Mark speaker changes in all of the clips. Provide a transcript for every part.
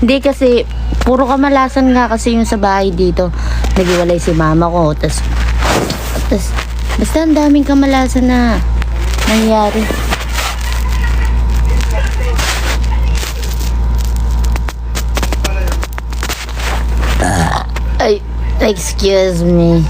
Speaker 1: Hindi kasi, puro kamalasan nga kasi yung sa bahay dito. Naghiwalay si mama ko. Tas, basta ang daming kamalasan na nangyari. Ay, excuse me.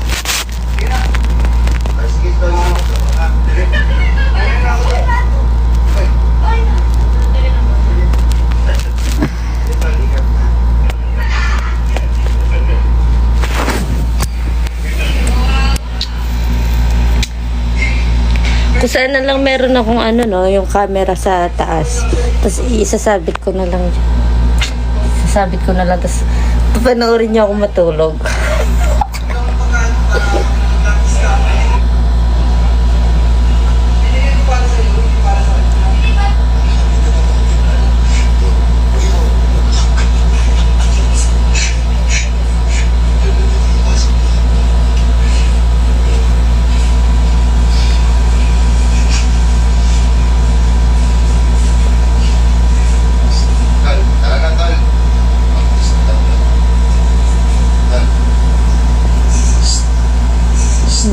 Speaker 1: Kung saan na lang meron akong ano no, yung camera sa taas. Tapos isasabit ko na lang. Tapos papanoorin niyo ako matulog.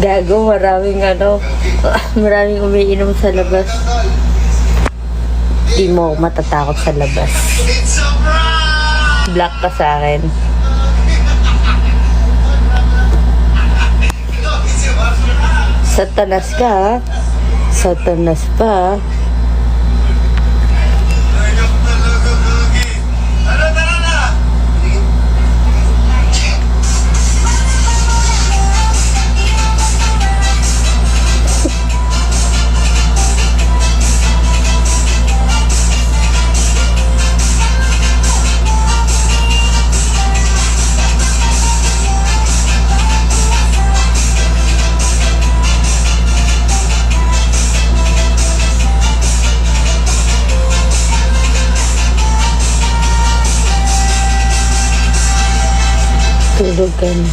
Speaker 1: Gago, maraming umiinom sa labas. Di mo matatakot sa labas. Black ka sa akin. Satanas ka, ha? Satanas pa. Tulog ka na.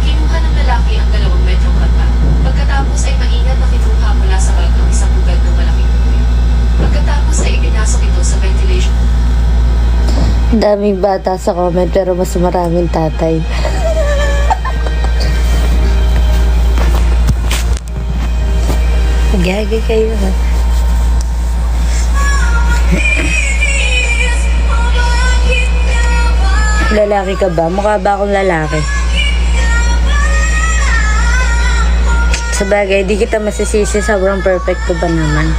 Speaker 2: Kinuha ng lalaki ang 2 metrong kata. Pagkatapos ay maingat na kinuha mula sa bag ng isang bugad ng malaking tuloy. Pagkatapos ay ipinasok ito sa ventilation.
Speaker 1: Daming bata sa comment pero mas maraming tatay. Gagi kayo, ha? Lalaki ka ba? Mukha ba akong lalaki? Sabagay, di kita masisisi. Sobrang perfect ko ba naman?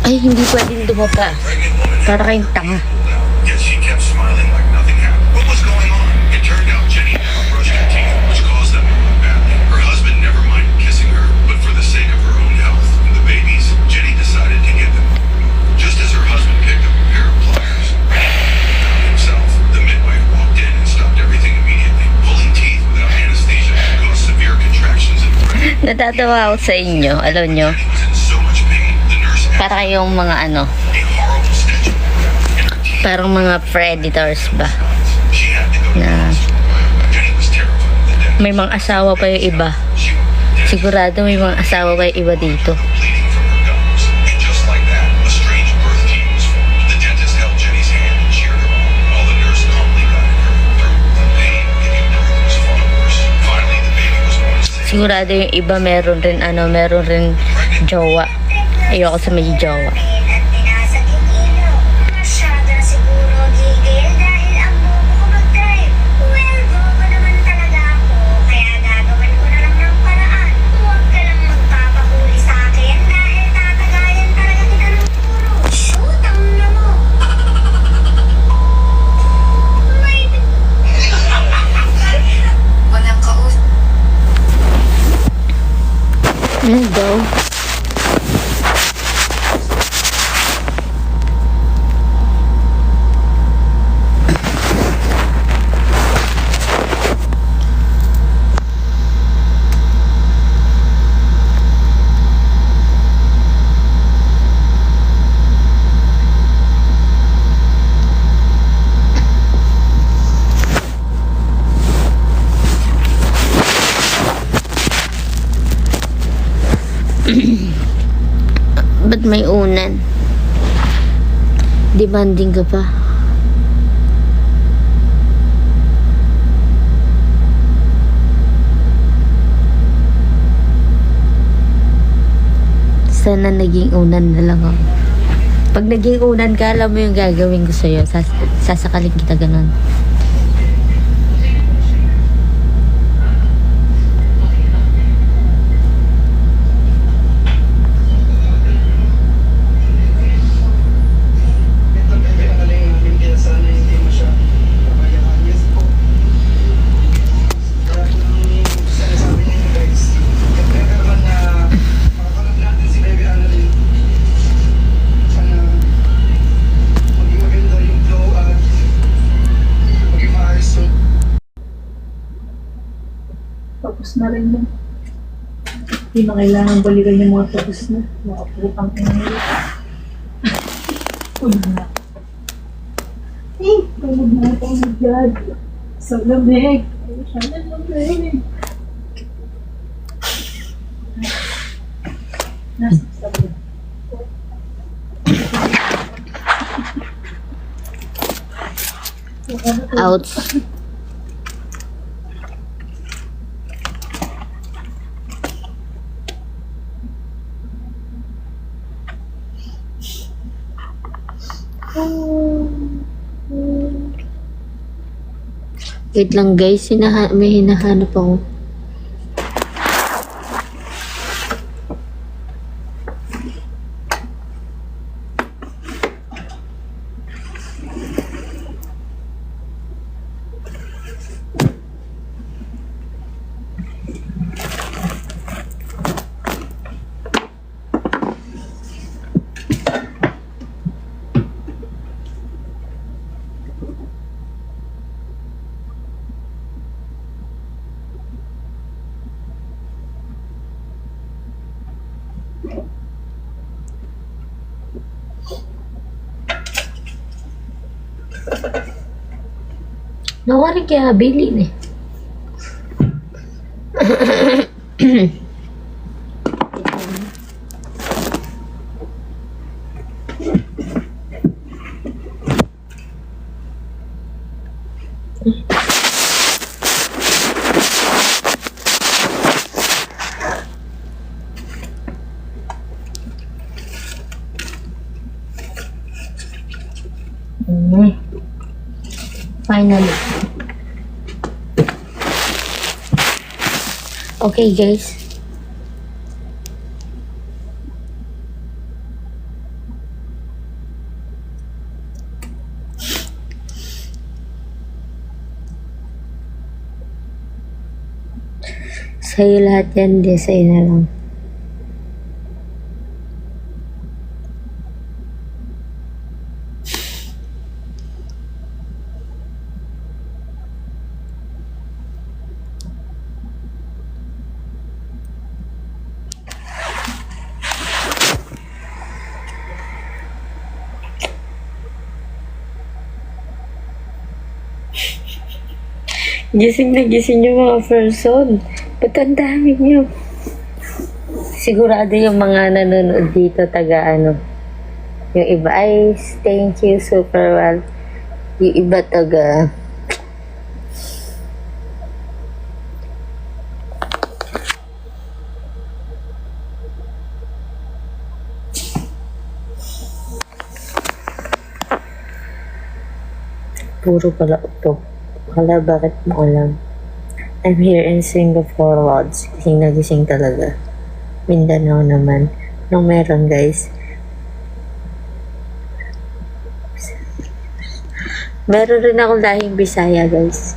Speaker 1: Ay, hindi pwedeng dumapa. Para kayong tanga.
Speaker 3: Yet she kept smiling like nothing happened. What was going on? It turned out Jenny had brushed her teeth, which caused them to look badly. Her husband never minded kissing her, but for the sake of her own health and the babies, Jenny decided to get them. Just as her husband picked up a pair of pliers, found himself, the midwife walked in and stopped everything immediately. Pulling teeth without anesthesia caused severe contractions in the brain.
Speaker 1: Natatawa ako sa inyo. Alam nyo,
Speaker 3: Jenny was in so much pain, the nurse had
Speaker 1: para kayong mga ano,
Speaker 3: a horrible stench in her teeth.
Speaker 1: parang mga predators ba?
Speaker 3: She had to go to the
Speaker 1: Na
Speaker 3: hospital. Jenny was terrified of the death.
Speaker 1: may mga asawa pa yung iba.
Speaker 3: She was
Speaker 1: Sigurado may mga asawa pa yung iba dito.
Speaker 3: bleeding from her gums. And just like that, a strange birth team was formed. The dentist held Jenny's hand and cheered her on, while the nurse calmly guided her through the pain. Giving birth was far worse. Finally, the baby was born safe.
Speaker 1: Sigurado yung iba meron rin jowa. Ayoko sa may jowa.
Speaker 4: At pinasag yung ilo. Masyado na siguro gigil dahil ang bobo ko mag-drive. Well, bobo naman talaga ako. Kaya gagawin ko na lang ng paraan. Huwag ka lang magpapahuli sa akin dahil tatagayan talaga kita ng puro. Shoot, ang na mo. May...
Speaker 2: Walang kaus.
Speaker 1: Ano daw? Ba't may unan? Demanding ka pa. Sana naging unan na lang ako. Pag naging unan ka, alam mo yung gagawin ko sa'yo. Sasakalin kita ganun.
Speaker 5: Tapos na rin yun. Hindi na kailangan balikan yung mga tapos na. Makaputang pinili. Uy na. Tulog na ako dyan. Sa lamig. Sana lamig. Nasa sabi.
Speaker 1: Ouch. Wait lang guys, may hinahanap ako. Nawari kaya bilin eh. Finally. Okay guys. Sa'yo lahat yan, di sa'yo na lang. Gising na gising yung mga person. Ba't ang dami nyo? Sigurado yung mga nanonood dito taga ano. Yung iba ay thank you super well. Yung iba taga puro pala ito. Wala, bakit mo alam? I'm here in Singapore, Lods. Gising na gising talaga. Mindanao naman. Nung meron, guys. Meron rin akong lahing Bisaya, guys.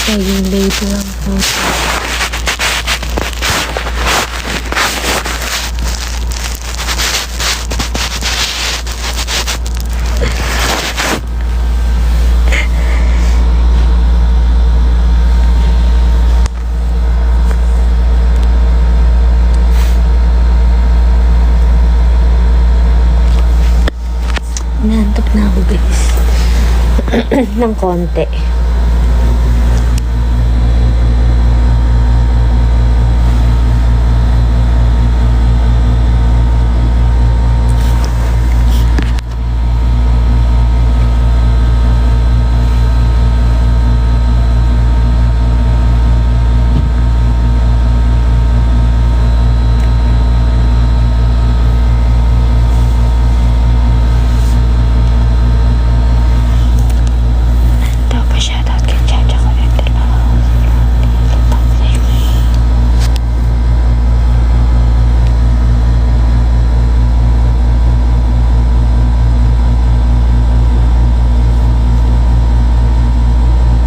Speaker 1: Yung late lang po. ng konti.